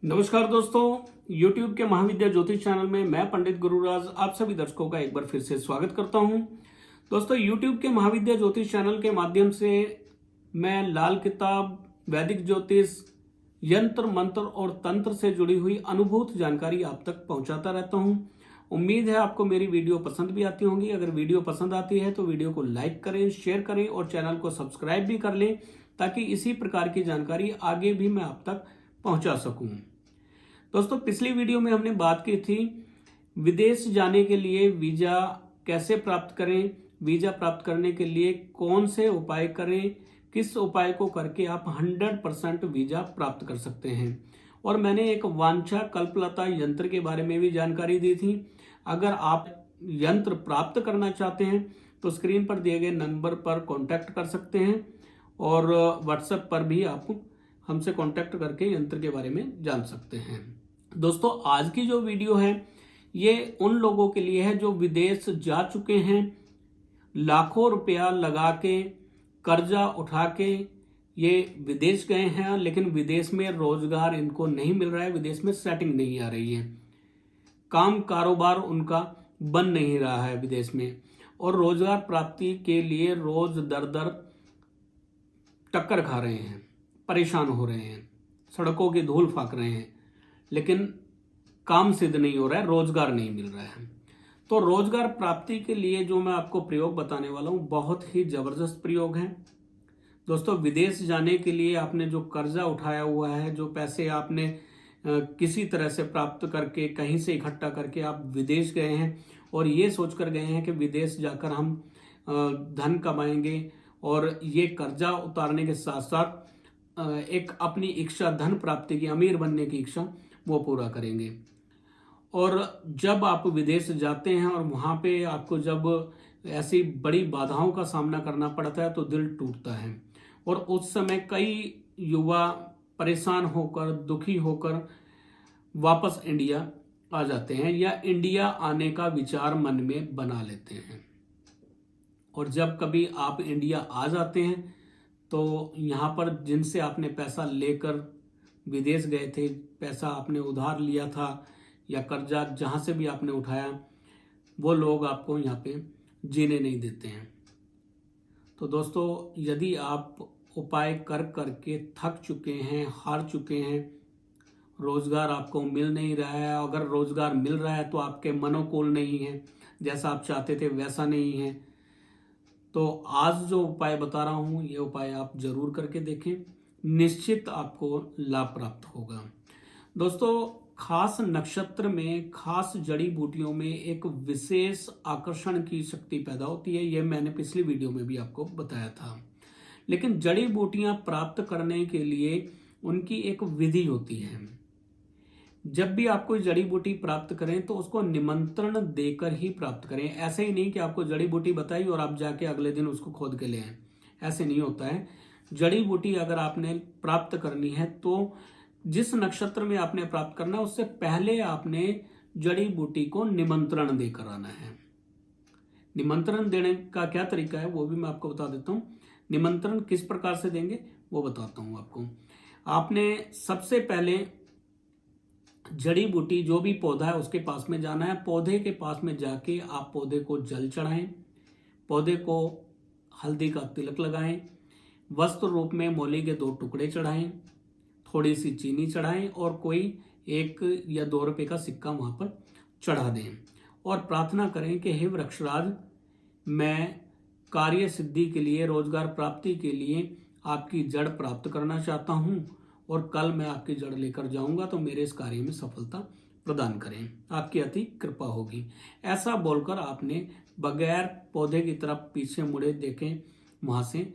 नमस्कार दोस्तों, YouTube के महाविद्या ज्योतिष चैनल में मैं पंडित गुरुराज आप सभी दर्शकों का एक बार फिर से स्वागत करता हूं। दोस्तों, YouTube के महाविद्या ज्योतिष चैनल के माध्यम से मैं लाल किताब, वैदिक ज्योतिष, यंत्र मंत्र और तंत्र से जुड़ी हुई अनुभूत जानकारी आप तक पहुंचाता रहता हूं। उम्मीद है आपको मेरी वीडियो पसंद भी आती होंगी। अगर वीडियो पसंद आती है तो वीडियो को लाइक करें, शेयर करें और चैनल को सब्सक्राइब भी कर लें, ताकि इसी प्रकार की जानकारी आगे भी मैं आप तक पहुंचा सकूं। दोस्तों, पिछली वीडियो में हमने बात की थी विदेश जाने के लिए वीजा कैसे प्राप्त करें, वीजा प्राप्त करने के लिए कौन से उपाय करें, किस उपाय को करके आप 100% वीजा प्राप्त कर सकते हैं। और मैंने एक वांछा कल्पलता यंत्र के बारे में भी जानकारी दी थी। अगर आप यंत्र प्राप्त करना चाहते हैं तो स्क्रीन पर दिए गए नंबर पर कांटेक्ट कर सकते हैं और व्हाट्सएप पर भी आप हमसे कांटेक्ट करके यंत्र के बारे में जान सकते हैं। दोस्तों, आज की जो वीडियो है ये उन लोगों के लिए है जो विदेश जा चुके हैं, लाखों रुपया लगा के, कर्जा उठा के ये विदेश गए हैं, लेकिन विदेश में रोजगार इनको नहीं मिल रहा है, विदेश में सेटिंग नहीं आ रही है, काम कारोबार उनका बन नहीं रहा है विदेश में, और रोजगार प्राप्ति के लिए रोज दर दर टक्कर खा रहे हैं, परेशान हो रहे हैं, सड़कों की धूल फाक रहे हैं, लेकिन काम सिद्ध नहीं हो रहा है, रोजगार नहीं मिल रहा है। तो रोजगार प्राप्ति के लिए जो मैं आपको प्रयोग बताने वाला हूं बहुत ही जबरदस्त प्रयोग है। दोस्तों, विदेश जाने के लिए आपने जो कर्जा उठाया हुआ है, जो पैसे आपने किसी तरह से प्राप्त करके कहीं से इकट्ठा करके आप विदेश गए हैं और ये सोचकर गए हैं कि विदेश जाकर हम धन कमाएंगे और ये कर्जा उतारने के साथ साथ एक अपनी इच्छा, धन प्राप्ति की, अमीर बनने की इच्छा वो पूरा करेंगे। और जब आप विदेश जाते हैं और वहां पे आपको जब ऐसी बड़ी बाधाओं का सामना करना पड़ता है तो दिल टूटता है, और उस समय कई युवा परेशान होकर, दुखी होकर वापस इंडिया आ जाते हैं या इंडिया आने का विचार मन में बना लेते हैं। और जब कभी आप इंडिया आ जाते हैं तो यहाँ पर जिनसे आपने पैसा लेकर विदेश गए थे, पैसा आपने उधार लिया था या कर्जा जहाँ से भी आपने उठाया, वो लोग आपको यहाँ पे जीने नहीं देते हैं। तो दोस्तों, यदि आप उपाय कर करके थक चुके हैं, हार चुके हैं, रोजगार आपको मिल नहीं रहा है, अगर रोजगार मिल रहा है तो आपके मनोकूल नहीं है, जैसा आप चाहते थे वैसा नहीं है, तो आज जो उपाय बता रहा हूं ये उपाय आप जरूर करके देखें, निश्चित आपको लाभ प्राप्त होगा। दोस्तों, खास नक्षत्र में, खास जड़ी बूटियों में एक विशेष आकर्षण की शक्ति पैदा होती है, यह मैंने पिछली वीडियो में भी आपको बताया था। लेकिन जड़ी बूटियां प्राप्त करने के लिए उनकी एक विधि होती है। जब भी आप कोई जड़ी बूटी प्राप्त करें तो उसको निमंत्रण देकर ही प्राप्त करें। ऐसे ही नहीं कि आपको जड़ी बूटी बताई और आप जाके अगले दिन उसको खोद के ले आए, ऐसे नहीं होता है। जड़ी बूटी अगर आपने प्राप्त करनी है तो जिस नक्षत्र में आपने प्राप्त करना है उससे पहले आपने जड़ी बूटी को निमंत्रण देकर आना है। निमंत्रण देने का क्या तरीका है वो भी मैं आपको बता देता हूं। निमंत्रण किस प्रकार से देंगे वो बताता हूं आपको। आपने सबसे पहले जड़ी बूटी, जो भी पौधा है उसके पास में जाना है। पौधे के पास में जाके आप पौधे को जल चढ़ाएं, पौधे को हल्दी का तिलक लगाएं, वस्त्र रूप में मोली के 2 टुकड़े चढ़ाएं, थोड़ी सी चीनी चढ़ाएं और कोई 1 या 2 रुपए का सिक्का वहां पर चढ़ा दें और प्रार्थना करें कि हे वृक्षराज, मैं कार्य सिद्धि के लिए, रोजगार प्राप्ति के लिए आपकी जड़ प्राप्त करना चाहता हूं और कल मैं आपकी जड़ लेकर जाऊंगा तो मेरे इस कार्य में सफलता प्रदान करें, आपकी अति कृपा होगी। ऐसा बोलकर आपने बगैर पौधे की तरफ पीछे मुड़े देखें वहां से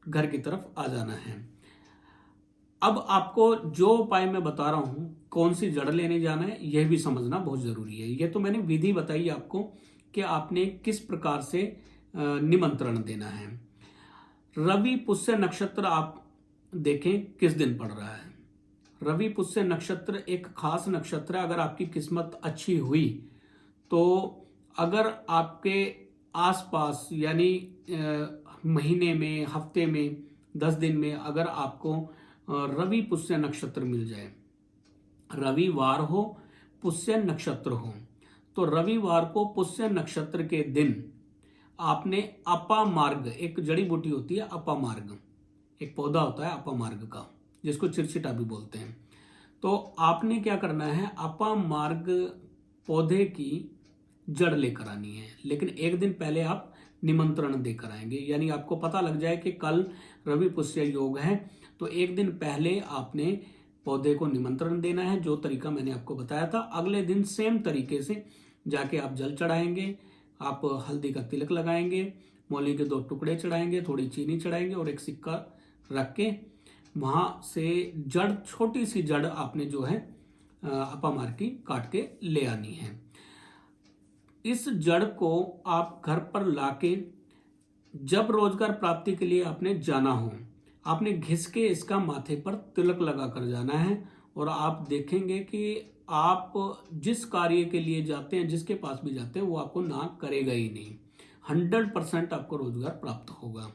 घर की तरफ आ जाना है। अब आपको जो उपाय मैं बता रहा हूं, कौन सी जड़ लेने जाना है यह भी समझना बहुत जरूरी है। यह तो मैंने विधि बताई आपको कि आपने किस प्रकार से निमंत्रण देना है। रवि पुष्य नक्षत्र आप देखें किस दिन पड़ रहा है। रवि पुष्य नक्षत्र एक खास नक्षत्र है। अगर आपकी किस्मत अच्छी हुई तो अगर आपके आसपास यानी महीने में, हफ्ते में, 10 दिन में अगर आपको रवि पुष्य नक्षत्र मिल जाए रविवार हो, पुष्य नक्षत्र हो, तो रविवार को पुष्य नक्षत्र के दिन आपने अपामार्ग, एक जड़ी बूटी होती है अपामार्ग, एक पौधा होता है अपामार्ग का, जिसको चिरचिटा भी बोलते हैं। तो आपने क्या करना है, अपामार्ग पौधे की जड़ लेकर आनी है, लेकिन एक दिन पहले आप निमंत्रण देकर आएंगे। यानी आपको पता लग जाए कि कल रवि पुष्य योग है, तो एक दिन पहले आपने पौधे को निमंत्रण देना है, जो तरीका मैंने आपको बताया था। अगले दिन सेम तरीके से जाके आप जल चढ़ाएंगे, आप हल्दी का तिलक लगाएंगे, मौली के 2 टुकड़े चढ़ाएंगे, थोड़ी चीनी चढ़ाएंगे और एक सिक्का रख के वहां से जड़, छोटी सी जड़ आपने जो है अपामार्ग की काट के ले आनी है। इस जड़ को आप घर पर लाके जब रोजगार प्राप्ति के लिए आपने जाना हो, आपने घिस के इसका माथे पर तिलक लगा कर जाना है, और आप देखेंगे कि आप जिस कार्य के लिए जाते हैं, जिसके पास भी जाते हैं, वो आपको ना करेगा ही नहीं। 100% आपको रोजगार प्राप्त होगा।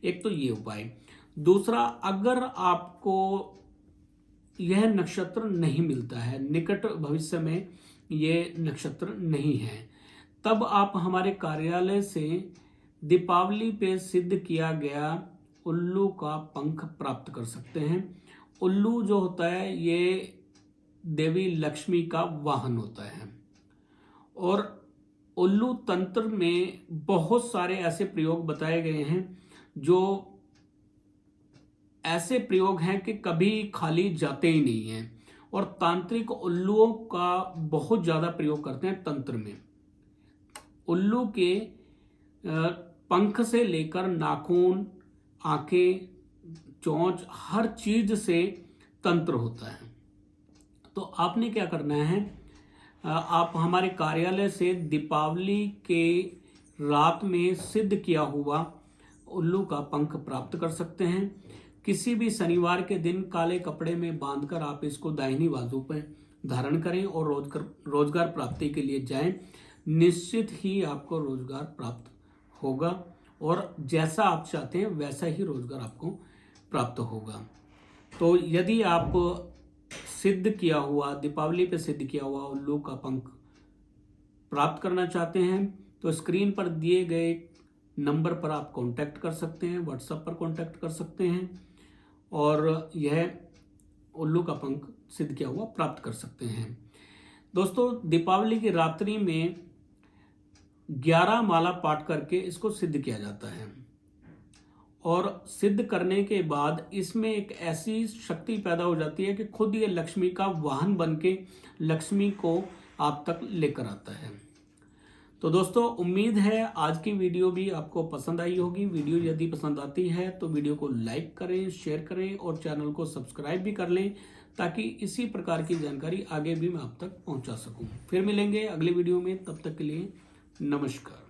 एक तो ये उपाय। दूसरा, अगर आपको यह नक्षत्र नहीं मिलता है, निकट भविष्य में ये नक्षत्र नहीं है, तब आप हमारे कार्यालय से दीपावली पे सिद्ध किया गया उल्लू का पंख प्राप्त कर सकते हैं। उल्लू जो होता है ये देवी लक्ष्मी का वाहन होता है, और उल्लू तंत्र में बहुत सारे ऐसे प्रयोग बताए गए हैं जो ऐसे प्रयोग हैं कि कभी खाली जाते ही नहीं हैं, और तांत्रिक उल्लुओं का बहुत ज्यादा प्रयोग करते हैं तंत्र में। उल्लू के पंख से लेकर नाखून, आंखें, चोंच, हर चीज से तंत्र होता है। तो आपने क्या करना है, आप हमारे कार्यालय से दीपावली के रात में सिद्ध किया हुआ उल्लू का पंख प्राप्त कर सकते हैं। किसी भी शनिवार के दिन काले कपड़े में बांधकर आप इसको दाहिनी बाजू पर धारण करें और रोजगार प्राप्ति के लिए जाएं। निश्चित ही आपको रोजगार प्राप्त होगा, और जैसा आप चाहते हैं वैसा ही रोजगार आपको प्राप्त होगा। तो यदि आप सिद्ध किया हुआ, दीपावली पे सिद्ध किया हुआ उल्लू का पंख प्राप्त करना चाहते हैं, तो स्क्रीन पर दिए गए नंबर पर आप कांटेक्ट कर सकते हैं, व्हाट्सएप पर कांटेक्ट कर सकते हैं, और यह उल्लू का पंख सिद्ध किया हुआ प्राप्त कर सकते हैं। दोस्तों, दीपावली की रात्रि में 11 माला पाठ करके इसको सिद्ध किया जाता है, और सिद्ध करने के बाद इसमें एक ऐसी शक्ति पैदा हो जाती है कि खुद ये लक्ष्मी का वाहन बन के लक्ष्मी को आप तक लेकर आता है। तो दोस्तों, उम्मीद है आज की वीडियो भी आपको पसंद आई होगी। वीडियो यदि पसंद आती है तो वीडियो को लाइक करें, शेयर करें और चैनल को सब्सक्राइब भी कर लें, ताकि इसी प्रकार की जानकारी आगे भी मैं आप तक पहुंचा सकूं। फिर मिलेंगे अगली वीडियो में, तब तक के लिए नमस्कार।